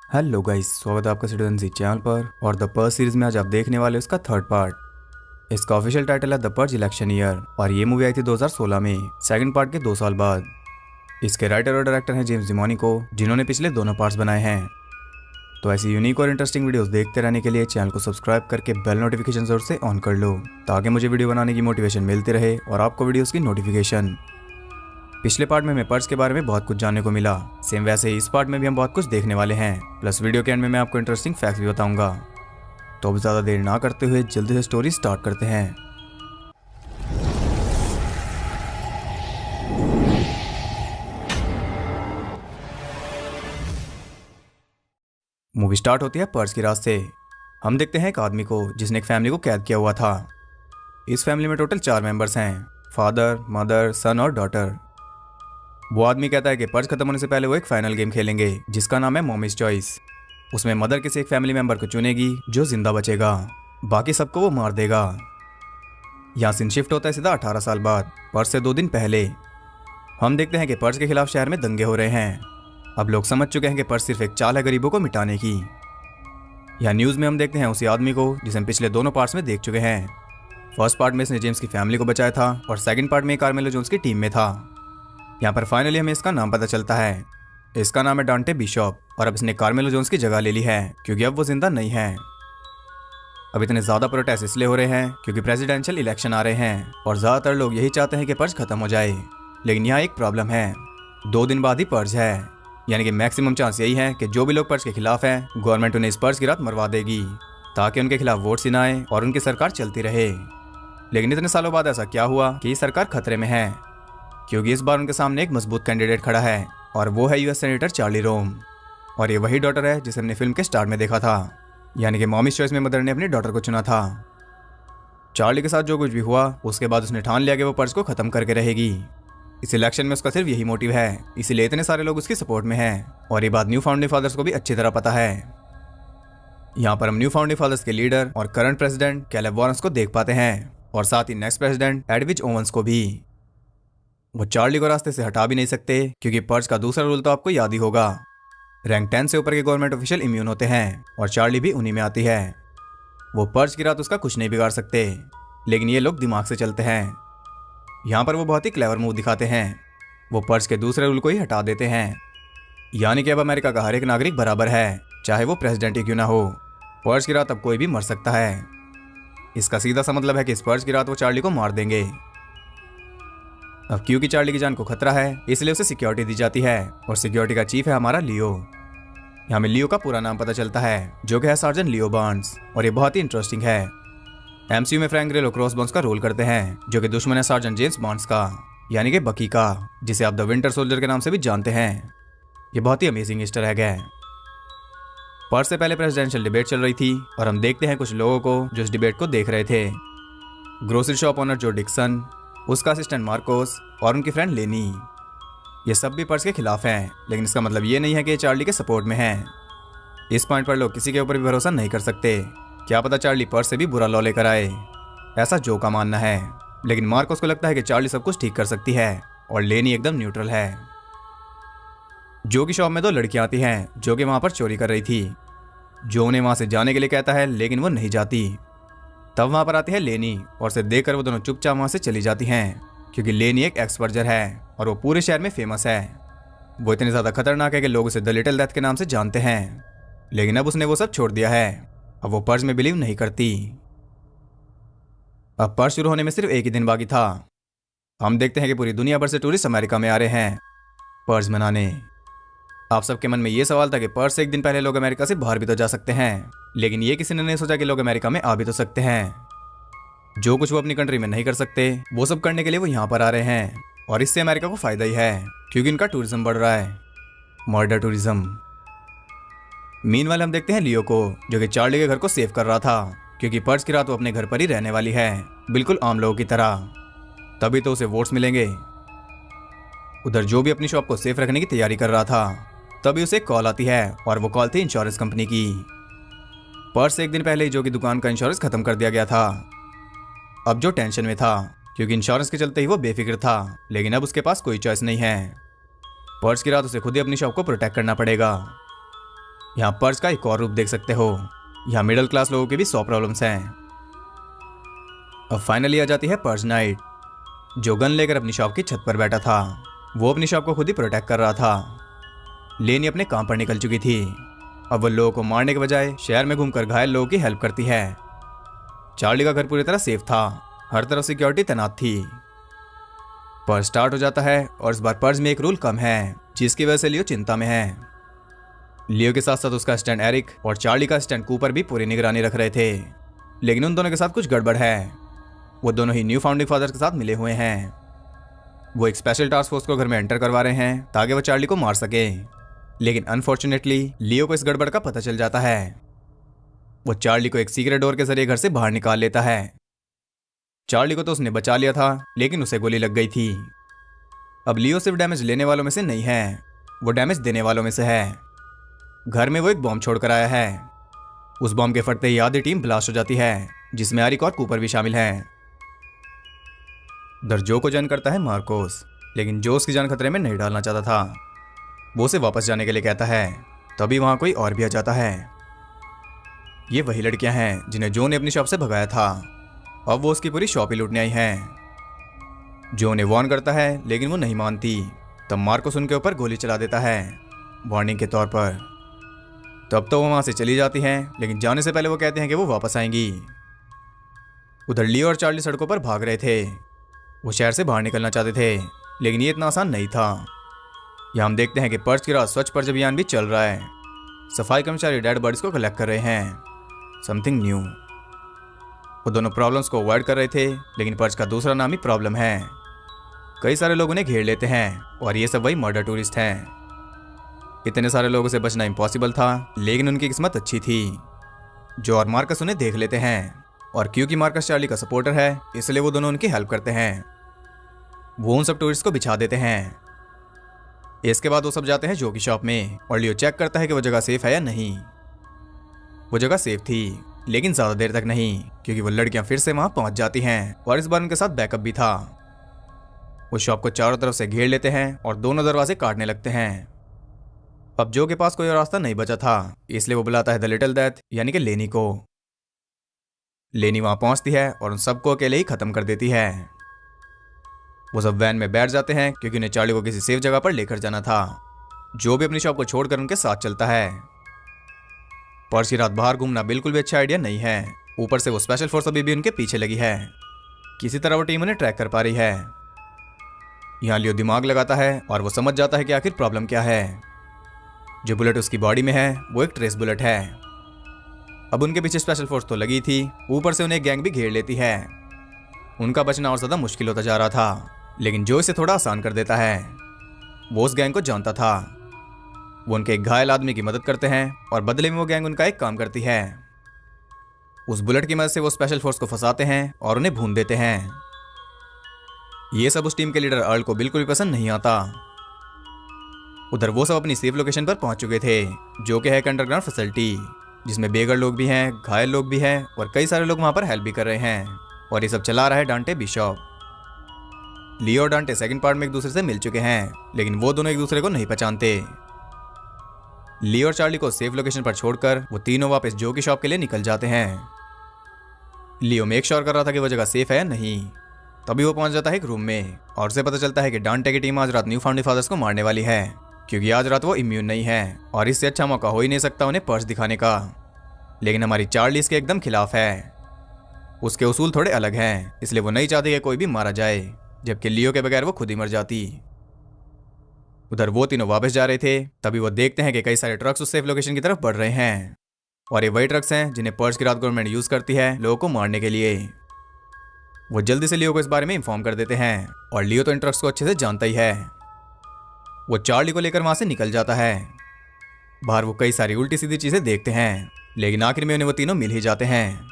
Hello guys, स्वागत है आपका सिटीजन सी चैनल पर। और द पर्ज सीरीज में आज आप देखने वाले उसका थर्ड पार्ट। इसका ऑफिशियल टाइटल है द पर्ज इलेक्शन ईयर और ये मूवी आई थी 2016 में, सेकंड पार्ट के 2 साल बाद। इसके राइटर और डायरेक्टर हैं जेम्स डिमोनिको, जिन्होंने पिछले दोनों पार्ट्स बनाए हैं। तो ऐसी यूनिक और इंटरेस्टिंग वीडियोस देखते रहने के लिए चैनल को सब्सक्राइब करके बेल नोटिफिकेशन जरूर से ऑन कर लो, ताकि मुझे वीडियो बनाने की मोटिवेशन मिलती रहे और आपको वीडियोस की नोटिफिकेशन। पिछले पार्ट में हमें पर्स के बारे में बहुत कुछ जानने को मिला, सेम वैसे ही इस पार्ट में भी हम बहुत कुछ देखने वाले हैं। प्लस वीडियो के एंड में मैं आपको इंटरेस्टिंग फैक्ट्स भी बताऊंगा। तो अब ज़्यादा देर ना करते हुए जल्दी से स्टोरी स्टार्ट करते हैं। मूवी स्टार्ट होती है पर्स की रात से। हम देखते हैं एक आदमी को जिसने एक फैमिली को कैद किया हुआ था। इस फैमिली में टोटल 4 मेंबर्स हैं, फादर, मदर, सन और डॉटर। वो आदमी कहता है कि पर्स खत्म होने से पहले वो एक फाइनल गेम खेलेंगे जिसका नाम है मॉमीज चॉइस। उसमें मदर किसी एक फैमिली मेंबर को चुनेगी जो जिंदा बचेगा, बाकी सबको वो मार देगा। यहाँ सीन शिफ्ट होता है सीधा 18 साल बाद, पर्स से 2 दिन पहले। हम देखते हैं कि पर्स के खिलाफ शहर में दंगे हो रहे हैं। अब लोग समझ चुके हैं कि पर्स सिर्फ एक चाल है गरीबों को मिटाने की। यहाँ न्यूज़ में हम देखते हैं उसी आदमी को जिसे हम पिछले दोनों पार्ट्स में देख चुके हैं। फर्स्ट पार्ट में इसने जेम्स की फैमिली को बचाया था और सेकंड पार्ट में कार्मेलो जोन्स की टीम में था। यहाँ पर फाइनली हमें इसका नाम पता चलता है। इसका नाम है डांटे बिशॉप और अब इसने कार्मेलो जोन्स की जगह ले ली है क्योंकि अब वो जिंदा नहीं है। अब इतने ज़्यादा प्रोटेस्ट इसलिए हो रहे हैं क्योंकि प्रेसिडेंशियल इलेक्शन आ रहे हैं और ज़्यादातर लोग यही चाहते हैं कि पर्ज खत्म हो जाए। लेकिन यहाँ एक प्रॉब्लम है, 2 दिन बाद ही पर्ज है, यानी कि मैक्सिमम चांस यही है कि जो भी लोग पर्ज के खिलाफ हैं, गवर्नमेंट उन्हें इस पर्ज की रात मरवा देगी ताकि उनके खिलाफ वोट न आए और उनकी सरकार चलती रहे। लेकिन इतने सालों बाद ऐसा क्या हुआ कि ये सरकार खतरे में है, क्योंकि इस बार उनके सामने एक मजबूत कैंडिडेट खड़ा है और वो है यूएस सेनेटर चार्ली रोम। और ये वही डॉटर है जिसे हमने फिल्म के स्टार्ट में देखा था, यानी कि मॉमीज चॉइस में मदर ने अपनी डॉटर को चुना था। चार्ली के साथ जो कुछ भी हुआ उसके बाद उसने ठान लिया कि वो पर्स को खत्म करके रहेगी। इस इलेक्शन में उसका सिर्फ यही मोटिव है, इसीलिए इतने सारे लोग उसकी सपोर्ट में हैं और ये बात न्यू फाउंडिंग फादर्स को भी अच्छी तरह पता है। यहाँ पर हम न्यू फाउंडिंग फादर्स के लीडर और करंट प्रेसिडेंट कैलेब वॉरेंस को देख पाते हैं और साथ ही नेक्स्ट प्रेसिडेंट एडविच ओवेंस को भी। वो चार्ली को रास्ते से हटा भी नहीं सकते क्योंकि पर्ज का दूसरा रूल तो आपको याद ही होगा, रैंक 10 से ऊपर के गवर्नमेंट ऑफिशियल इम्यून होते हैं और चार्ली भी उन्हीं में आती है। वो पर्ज की रात उसका कुछ नहीं बिगाड़ सकते, लेकिन ये लोग दिमाग से चलते हैं। यहाँ पर वो बहुत ही क्लेवर मूव दिखाते हैं। वो पर्ज के दूसरे रूल को ही हटा देते हैं, यानी कि अब अमेरिका का हर एक नागरिक बराबर है, चाहे वो प्रेसिडेंट ही क्यों ना हो। पर्ज की रात अब कोई भी मर सकता है। इसका सीधा सा मतलब है कि इस पर्ज की रात वो चार्ली को मार देंगे। अब क्योंकि चार्ली की जान को खतरा है इसलिए उसे सिक्योरिटी दी जाती है और सिक्योरिटी का चीफ है हमारा लियो। यहाँ में लियो का पूरा नाम पता चलता है जो कि है सार्जेंट लियो बार्न्स, और ये बहुत ही इंटरेस्टिंग है। एमसीयू में फ्रैंक ग्रेलो क्रॉसबोन्स का रोल करते हैं जो कि दुश्मन है सार्जेंट जेम्स बार्न्स का, यानी कि बकी का, जिसे आप द विंटर सोल्जर के नाम से भी जानते हैं। ये बहुत ही अमेजिंग ईस्टर एग है। पर्स से पहले प्रेसिडेंशियल डिबेट चल रही थी और हम देखते हैं कुछ लोगों को जो इस डिबेट को देख रहे थे। ग्रोसरी शॉप ओनर जो डिक्सन, उसका असिस्टेंट मार्कोस और उनकी फ्रेंड लेनी। ये सब भी पर्स के खिलाफ हैं, लेकिन इसका मतलब ये नहीं है कि ये चार्ली के सपोर्ट में हैं। इस पॉइंट पर लोग किसी के ऊपर भी भरोसा नहीं कर सकते, क्या पता चार्ली पर्स से भी बुरा लॉ लेकर आए, ऐसा जो का मानना है। लेकिन मार्कोस को लगता है कि चार्ली सब कुछ ठीक कर सकती है और लेनी एकदम न्यूट्रल है। जो की शॉप में 2 लड़कियां आती हैं जो कि वहां पर चोरी कर रही थी। जो उन्हें वहां से जाने के लिए कहता है लेकिन वो नहीं जाती। तब वहां पर आती है लेनी और उसे देखकर वो दोनों चुपचाप वहां से चली जाती हैं, क्योंकि लेनी एक एक्सपर्जर है और वो पूरे शहर में फेमस है। वो इतनी ज्यादा खतरनाक है कि लोग उसे द लिटिल डेथ के नाम से जानते हैं। लेकिन अब उसने वो सब छोड़ दिया है, अब वो पर्स में बिलीव नहीं करती। अब पर्स शुरू होने में सिर्फ 1 ही दिन बाकी था। हम देखते हैं कि पूरी दुनिया भर से टूरिस्ट अमेरिका में आ रहे हैं पर्स मनाने। आप सबके मन में ये सवाल था कि पर्स से 1 दिन पहले लोग अमेरिका से बाहर भी तो जा सकते हैं, लेकिन ये किसी ने नहीं सोचा कि लोग अमेरिका में आ भी तो सकते हैं। जो कुछ वो अपनी कंट्री में नहीं कर सकते वो सब करने के लिए वो यहाँ पर आ रहे हैं और इससे अमेरिका को फायदा ही है क्योंकि इनका टूरिज्म बढ़ रहा है, मर्डर टूरिज्म। मीनवाइल हम देखते हैं लियो को जो कि चार्ली के घर को सेव कर रहा था, क्योंकि पर्स की रात वो अपने घर पर ही रहने वाली है, बिल्कुल आम लोगों की तरह, तभी तो उसे वोट्स मिलेंगे। उधर जो भी अपनी शॉप को सेफ रखने की तैयारी कर रहा था, तभी उसे कॉल आती है और वो कॉल थी इंश्योरेंस कंपनी की। पर्स से 1 दिन पहले ही जो की दुकान का इंश्योरेंस खत्म कर दिया गया था। अब जो टेंशन में था क्योंकि इंश्योरेंस के चलते ही वो बेफिक्र था, लेकिन अब उसके पास कोई चॉइस नहीं है। पर्स की रात उसे खुद ही अपनी शॉप को प्रोटेक्ट करना पड़ेगा। यहाँ पर्स का एक और रूप देख सकते हो। यहाँ मिडिल क्लास लोगों की भी 100 प्रॉब्लम्स हैं। अब फाइनली आ जाती है पर्स नाइट, जो गन लेकर अपनी शॉप की छत पर बैठा था। वो अपनी शॉप को खुद ही प्रोटेक्ट कर रहा था। लेनी अपने काम पर निकल चुकी थी। अब वो लोगों को मारने के बजाय शहर में घूमकर घायल लोगों की हेल्प करती है। चार्ली का घर पूरी तरह सेफ था, हर तरफ सिक्योरिटी तैनात थी। पर्स स्टार्ट हो जाता है और इस बार पर्स में एक रूल कम है, जिसकी वजह से लियो चिंता में है। लियो के साथ साथ उसका असिस्टेंट एरिक और चार्ली का असिस्टेंट कूपर भी पूरी निगरानी रख रहे थे, लेकिन उन दोनों के साथ कुछ गड़बड़ है। वो दोनों ही न्यू फाउंडिंग फादर्स के साथ मिले हुए हैं। वो एक स्पेशल टास्क फोर्स को घर में एंटर करवा रहे हैं ताकि वो चार्ली को मार सके, लेकिन अनफॉर्चुनेटली लियो को इस गड़बड़ का पता चल जाता है। वो चार्ली को एक सीक्रेट डोर के जरिए घर से बाहर निकाल लेता है। चार्ली को तो उसने बचा लिया था, लेकिन उसे गोली लग गई थी। अब लियो सिर्फ डैमेज लेने वालों में से नहीं है, वो डैमेज देने वालों में से है। घर में वो एक बॉम्ब छोड़कर आया है। उस बॉम्ब के फटते ही आधी टीम ब्लास्ट हो जाती है, जिसमें एरिक और कूपर भी शामिल हैं। जो को जॉइन करता है मार्कोस, लेकिन जो उसकी जान खतरे में नहीं डालना चाहता था। वो उसे वापस जाने के लिए कहता है। तभी वहां कोई और भी आ जाता है। ये वही लड़कियां हैं जिन्हें जो ने अपनी शॉप से भगाया था। अब वो उसकी पूरी शॉप ही लूटने आई हैं। जो उन्हें वार्न करता है, लेकिन वो नहीं मानती। तब मार्कोस उनके ऊपर गोली चला देता है, वार्निंग के तौर पर। तब तो वो वहां से चली जाती हैं, लेकिन जाने से पहले वो कहते हैं कि वो वापस आएंगी। उधर लियो और चार्ली सड़कों पर भाग रहे थे। वो शहर से बाहर निकलना चाहते थे, लेकिन ये इतना आसान नहीं था। यहाँ हम देखते हैं कि पर्स की रात स्वच्छ पर्स अभियान भी चल रहा है। सफाई कर्मचारी डेड बॉडीज को कलेक्ट कर रहे हैं। Something new. वो दोनों प्रॉब्लम्स को अवॉइड कर रहे थे, लेकिन पर्स का दूसरा नाम ही प्रॉब्लम है। कई सारे लोग उन्हें घेर लेते हैं, और ये सब वही मर्डर टूरिस्ट हैं। इतने सारे लोगों से बचना इम्पॉसिबल था, लेकिन उनकी किस्मत अच्छी थी। जो और मार्कस उन्हें देख लेते हैं, और क्योंकि मार्कस चार्ली का सपोर्टर है, इसलिए वो दोनों उनकी हेल्प करते हैं। वो उन सब टूरिस्ट को बिछा देते हैं। इसके बाद वो सब जाते हैं जो की शॉप में, और लियो चेक करता है कि वो जगह सेफ है या नहीं। वो जगह सेफ थी, लेकिन ज्यादा देर तक नहीं, क्योंकि वो लड़कियां फिर से वहां पहुंच जाती हैं, और इस बार उनके साथ बैकअप भी था। वो शॉप को चारों तरफ से घेर लेते हैं और दोनों दरवाजे काटने लगते हैं। अब जो के पास कोई और रास्ता नहीं बचा था, इसलिए वो बुलाता है द लिटिल डेथ, यानी कि लेनी को। लेनी वहां पहुंचती है और उन सबको अकेले ही खत्म कर देती है। वो सब वैन में बैठ जाते हैं, क्योंकि उन्हें चार्ली को किसी सेफ जगह पर लेकर जाना था। जो भी अपनी शॉप को छोड़कर उनके साथ चलता है। पर्स की रात बाहर घूमना बिल्कुल भी अच्छा आइडिया नहीं है। ऊपर से वो स्पेशल फोर्स अभी भी उनके पीछे लगी है। किसी तरह वो टीम उन्हें ट्रैक कर पा रही है। यहाँ लियो दिमाग लगाता है और वो समझ जाता है कि आखिर प्रॉब्लम क्या है। जो बुलेट उसकी बॉडी में है, वो एक ट्रेस बुलेट है। अब उनके पीछे स्पेशल फोर्स तो लगी थी, ऊपर से उन्हें गैंग भी घेर लेती है। उनका बचना और ज्यादा मुश्किल होता जा रहा था, लेकिन जो इसे थोड़ा आसान कर देता है। वो उस गैंग को जानता था। वो उनके एक घायल आदमी की मदद करते हैं, और बदले में वो गैंग उनका एक काम करती है। उस बुलेट की मदद से वो स्पेशल फोर्स को फंसाते हैं और उन्हें भून देते हैं। ये सब उस टीम के लीडर अर्ल को बिल्कुल भी पसंद नहीं आता। उधर वो सब अपनी सेफ लोकेशन पर पहुंच चुके थे, जो कि है एक अंडरग्राउंड फैसिलिटी, जिसमें बेघर लोग भी हैं, घायल लोग भी हैं, और कई सारे लोग वहां पर हेल्प भी कर रहे हैं। और ये सब चला रहा है डांटे बिशॉप। लियो और डांटे सेकंड पार्ट में एक दूसरे से मिल चुके हैं, लेकिन वो दोनों एक दूसरे को नहीं पहचानते। लियो और चार्ली को सेफ लोकेशन पर छोड़कर वो तीनों वापस जो की शॉप के लिए निकल जाते हैं। लियो मेक श्योर कर रहा था कि वो जगह सेफ है या नहीं। तभी वो पहुंच जाता है एक रूम में, और उसे पता चलता है कि डांटे की टीम आज रात न्यू फाउंडिंग फादर्स को मारने वाली है, क्योंकि आज रात वो इम्यून नहीं है, और इससे अच्छा मौका हो ही नहीं सकता उन्हें पर्स दिखाने का। लेकिन हमारी चार्ली इसके एकदम खिलाफ है। उसके उसूल थोड़े अलग हैं, इसलिए वो नहीं चाहती कि कोई भी मारा जाए, जबकि लियो के बगैर वो खुद ही मर जाती। उधर वो तीनों वापस जा रहे थे, तभी वो देखते हैं कि कई सारे ट्रक्स उस सेफ लोकेशन की तरफ बढ़ रहे हैं, और ये वही ट्रक्स हैं जिन्हें पर्स की रात गवर्नमेंट यूज करती है लोगों को मारने के लिए। वो जल्दी से लियो को इस बारे में इन्फॉर्म कर देते हैं, और लियो तो इन ट्रक्स को अच्छे से जानता ही है। वो चार्ली को लेकर वहां से निकल जाता है। बाहर वो कई सारी उल्टी सीधी चीजें देखते हैं, लेकिन आखिर में उन्हें वो तीनों मिल ही जाते हैं।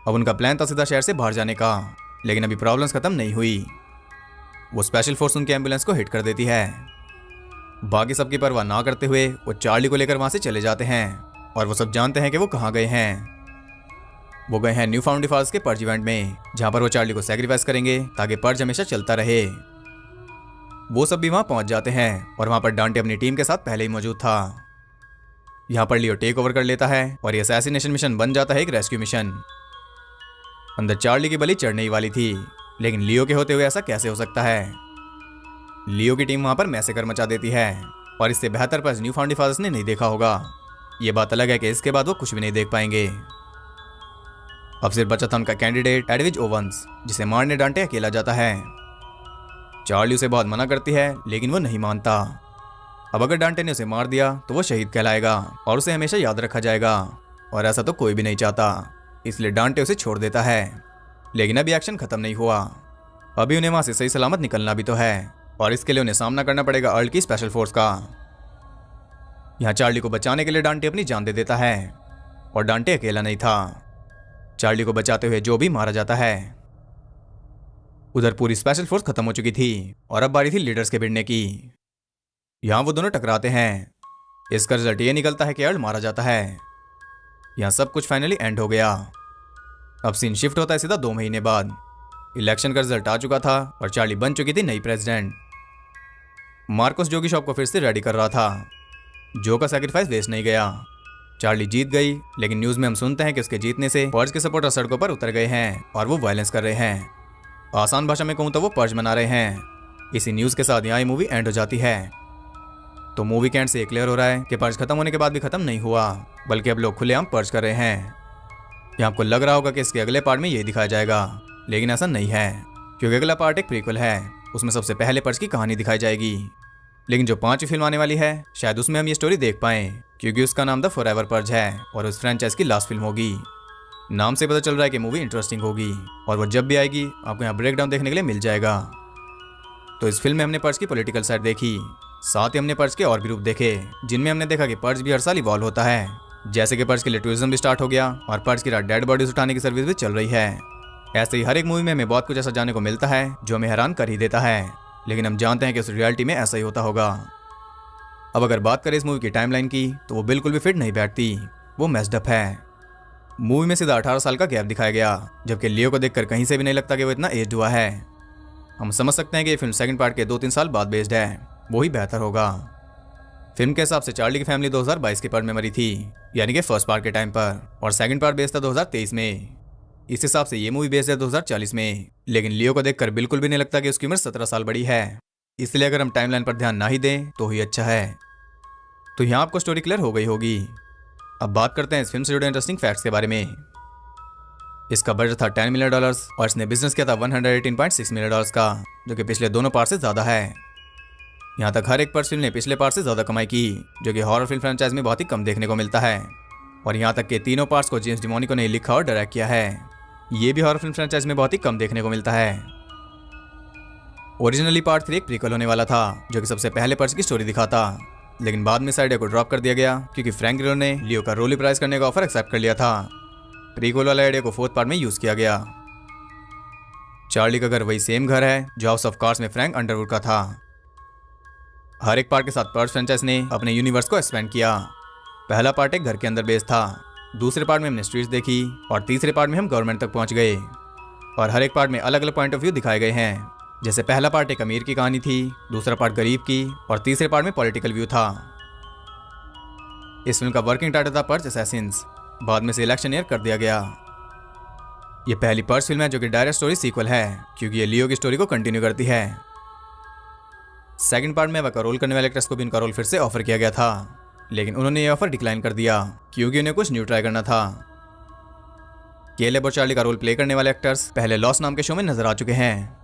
अब उनका प्लान था सीधा शहर से बाहर जाने का, लेकिन अभी प्रॉब्लम्स खत्म नहीं हुई। वो स्पेशल फोर्स उनकी एम्बुलेंस को हिट कर देती है। बाकी सबकी परवाह ना करते हुए वो चार्ली को लेकर वहां से चले जाते हैं, और वो सब जानते हैं कि वो कहाँ गए हैं। वो गए हैं न्यू फाउंडिंग फादर्स के पर्ज इवेंट में, जहां पर वो चार्ली को सैक्रिफाइस करेंगे ताकि पर्ज हमेशा चलता रहे। वो सब भी वहां पहुंच जाते हैं, और वहां पर डांटे अपनी टीम के साथ पहले ही मौजूद था। यहाँ पर लियो टेक ओवर कर लेता है और ये असैसिनेशन मिशन बन जाता है एक रेस्क्यू मिशन। अंदर चार्ली की बलि चढ़ने ही वाली थी, लेकिन लियो के होते हुए ऐसा कैसे हो सकता है। लियो की टीम वहां पर मैसेकर मचा देती है और इससे बेहतर पर्स न्यू फाउंडिंग फादर्स ने नहीं देखा होगा। ये बात अलग है कि इसके बाद वो कुछ भी नहीं देख पाएंगे। अब सिर्फ बचा था उनका कैंडिडेट एडविज ओवंस, जिसे मारने डांटे अकेला जाता है। चार्ली उसे बहुत मना करती है, लेकिन वो नहीं मानता। अब अगर डांटे ने उसे मार दिया तो वो शहीद कहलाएगा और उसे हमेशा याद रखा जाएगा, और ऐसा तो कोई भी नहीं चाहता, इसलिए डांटे उसे छोड़ देता है। लेकिन अभी एक्शन खत्म नहीं हुआ। अभी उन्हें वहां से सही सलामत निकलना भी तो है, और इसके लिए उन्हें सामना करना पड़ेगा अर्ल की स्पेशल फोर्स का। यहाँ चार्ली को बचाने के लिए डांटे अपनी जान दे देता है, और डांटे अकेला नहीं था। चार्ली को बचाते हुए जो भी मारा जाता है। उधर पूरी स्पेशल फोर्स खत्म हो चुकी थी और अब बारी थी लीडर्स के भिड़ने की। यहाँ वो दोनों टकराते हैं। इसका रिजल्ट ये निकलता है कि अर्ल मारा जाता है। यहाँ सब कुछ फाइनली एंड हो गया। अब सीन शिफ्ट होता है सीधा 2 महीने बाद। इलेक्शन का रिजल्ट आ चुका था और चार्ली बन चुकी थी नई प्रेसिडेंट। मार्कोस जो की शॉप को फिर से रेडी कर रहा था। जो का सैक्रिफाइस वेस्ट नहीं गया। चार्ली जीत गई, लेकिन न्यूज में हम सुनते हैं कि उसके जीतने से पर्ज के सपोर्टर सड़कों पर उतर गए हैं और वो वायलेंस कर रहे हैं। आसान भाषा में कहूं तो वो पर्ज मना रहे हैं। इसी न्यूज के साथ यहाँ मूवी एंड हो जाती है। तो मूवी के एंड से क्लियर हो रहा है कि पर्ज खत्म होने के बाद भी खत्म नहीं हुआ, बल्कि अब लोग खुलेआम पर्ज कर रहे हैं। यहाँ आपको लग रहा होगा कि इसके अगले पार्ट में यही दिखाया जाएगा, लेकिन ऐसा नहीं है, क्योंकि अगला पार्ट एक प्रीक्वल है। उसमें सबसे पहले पर्ज की कहानी दिखाई जाएगी। लेकिन जो 5वीं फिल्म आने वाली है, शायद उसमें हम ये स्टोरी देख पाएं, क्योंकि उसका नाम द फॉरएवर पर्ज है और उस फ्रेंचाइज की लास्ट फिल्म होगी। नाम से पता चल रहा है कि मूवी इंटरेस्टिंग होगी, और वो जब भी आएगी आपको यहाँ ब्रेकडाउन देखने के लिए मिल जाएगा। तो इस फिल्म में हमने पर्ज की पॉलिटिकल साइड देखी, साथ ही हमने पर्ज के और भी रूप देखे, जिनमें हमने देखा कि पर्ज भी हर साल इवॉल्व होता है। जैसे कि पर्ज के लिए टूरिज्म भी स्टार्ट हो गया और पर्ज की रात डेड बॉडीज उठाने की सर्विस भी चल रही है। ऐसे ही हर एक मूवी में हमें बहुत कुछ ऐसा जानने को मिलता है जो हमें हैरान कर ही देता है, लेकिन हम जानते हैं कि उस रियलिटी में ऐसा ही होता होगा। अब अगर बात करें इस मूवी की टाइमलाइन की, तो वो बिल्कुल भी फिट नहीं बैठती, वो मेस्ड अप है। मूवी में सीधा 18 साल का गैप दिखाया गया, जबकि लियो को देखकर कहीं से भी नहीं लगता कि वो इतना एज्ड हुआ है। हम समझ सकते हैं कि ये फिल्म सेकंड पार्ट के 2-3 साल बाद बेस्ड है, वही बेहतर होगा। फिल्म के हिसाब से चार्ली की फैमिली 2022 के पार्ट में मरी थी, यानी कि फर्स्ट पार्ट के टाइम पर, और सेकंड पार्ट बेस्ड था 2023 में। इस हिसाब से ये मूवी बेस्ड है 2040 में, लेकिन लियो को देखकर बिल्कुल भी नहीं लगता कि उसकी उम्र 17 साल बड़ी है। इसलिए अगर हम टाइमलाइन पर ध्यान ना ही दें तो ही अच्छा है। तो यहाँ आपको स्टोरी क्लियर हो गई होगी। अब बात करते हैं इस फिल्म से जुड़े इंटरेस्टिंग फैक्ट्स के बारे में। इसका बजट था $10 मिलियन और इसने बिजनेस किया था $118.6 मिलियन का, जो कि पिछले दोनों पार्ट से ज्यादा है। यहाँ तक हर एक पर्स फिल्म ने पिछले पार्ट से ज्यादा कमाई की, जो कि हॉरर फिल्म फ्रेंचाइज में बहुत ही कम देखने को मिलता है। और यहाँ तक कि तीनों पार्ट्स को जेम्स डिमोनिको ने लिखा और डायरेक्ट किया है। ये भी हॉरर फिल्म फ्रेंचाइज में बहुत ही कम देखने को मिलता है। ओरिजिनली पार्ट 3 एक प्रीक्वल होने वाला था, जो कि सबसे पहले पर्स की स्टोरी दिखाता, लेकिन बाद में इस आइडिया को ड्रॉप कर दिया गया क्योंकि फ्रैंक ग्रिलो ने लियो का रोल रिप्राइज करने का ऑफर एक्सेप्ट कर लिया था। प्रीक्वल वाला आइडिया को 4th पार्ट में यूज किया गया। चार्ली का घर वही सेम घर है जो हाउस ऑफ कार्ड्स में फ्रैंक अंडरवुड का था। हर एक पार्ट के साथ पर्स फ्रेंचाइज ने अपने यूनिवर्स को एक्सपेंड किया। पहला पार्ट एक घर के अंदर बेस्ड था, दूसरे पार्ट में हमने स्ट्रीट्स देखी, और तीसरे पार्ट में हम गवर्नमेंट तक पहुंच गए। और हर एक पार्ट में अलग अलग पॉइंट ऑफ व्यू दिखाए गए हैं। जैसे पहला पार्ट एक अमीर की कहानी थी, दूसरा पार्ट गरीब की, और तीसरे पार्ट में पॉलिटिकल व्यू था। इस फिल्म का वर्किंग टाइटल था पर्स असैसिन्स, बाद में से इलेक्शन ईयर कर दिया गया। ये पहली पर्स फिल्म है जो कि डायरेक्ट स्टोरी सीक्वल है, क्योंकि ये लियो की स्टोरी को कंटिन्यू करती है। सेकंड पार्ट में एवा का रोल करने वाले एक्ट्रेस को भी इनका रोल फिर से ऑफर किया गया था, लेकिन उन्होंने ये ऑफर डिक्लाइन कर दिया क्योंकि उन्हें कुछ न्यू ट्राई करना था। केलेब और चार्ली का रोल प्ले करने वाले एक्टर्स पहले लॉस नाम के शो में नजर आ चुके हैं।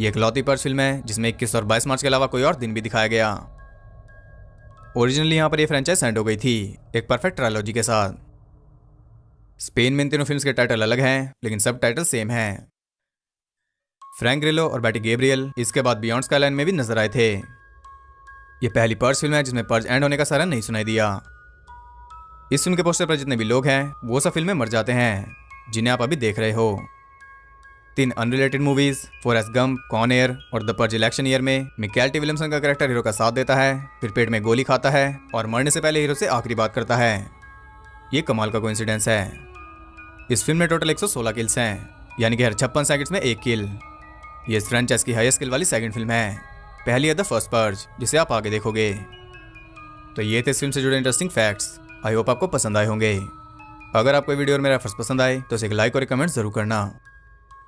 ये इकलौती पर्स फिल्म है जिसमें 21 और 22 मार्च के अलावा कोई और दिन भी दिखाया गया। ओरिजिनली यहाँ पर ये फ्रेंचाइज एंड हो गई थी एक परफेक्ट ट्रायलॉजी के साथ। स्पेन में इन तीनों फिल्म्स के टाइटल अलग हैं, लेकिन सब टाइटल सेम हैं। फ्रैंक ग्रिलो और बैटी गैब्रियल इसके बाद बियॉन्ड स्काईलाइन में भी नजर आए थे। ये पहली पर्स फिल्म है जिसमें पर्ज एंड होने का सारा नहीं सुनाई दिया। इस फिल्म के पोस्टर पर जितने भी लोग हैं वो सब फिल्म में मर जाते हैं, जिन्हें आप अभी देख रहे हो। 3 unrelated movies Forrest Gump, Con Air और द पर्ज इलेक्शन ईयर में मिकेल टी विलियमसन का कैरेक्टर हीरो का साथ देता है, फिर पेट में गोली खाता है और मरने से पहले हीरो से आखिरी बात करता है। ये कमाल का कोइंसिडेंस है। इस फिल्म में टोटल 116 किल्स हैं, यानी कि हर 56 सेकंड्स में एक किल। ये इस फ्रेंचाइज की हाईएस्ट किल वाली सेकंड फिल्म है। पहली है द फर्स्ट पर्ज, जिसे आप आगे देखोगे। तो ये थे इस फिल्म से जुड़े इंटरेस्टिंग फैक्ट्स। आई होप आपको पसंद आए होंगे। अगर आपको वीडियो और मेरा एफर्ट्स पसंद आए तो इसे एक लाइक और एक कमेंट जरूर करना।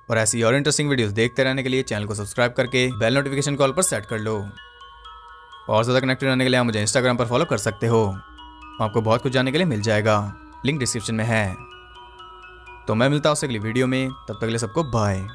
और ऐसी और इंटरेस्टिंग वीडियोस देखते रहने के लिए चैनल को सब्सक्राइब करके बेल नोटिफिकेशन कॉल पर सेट कर लो। और ज़्यादा कनेक्टेड रहने के लिए आप मुझे इंस्टाग्राम पर फॉलो कर सकते हो। आपको बहुत कुछ जानने के लिए मिल जाएगा, लिंक डिस्क्रिप्शन में है। तो मैं मिलता हूँ उससे अगली वीडियो में, तब तक के लिए सबको बाय।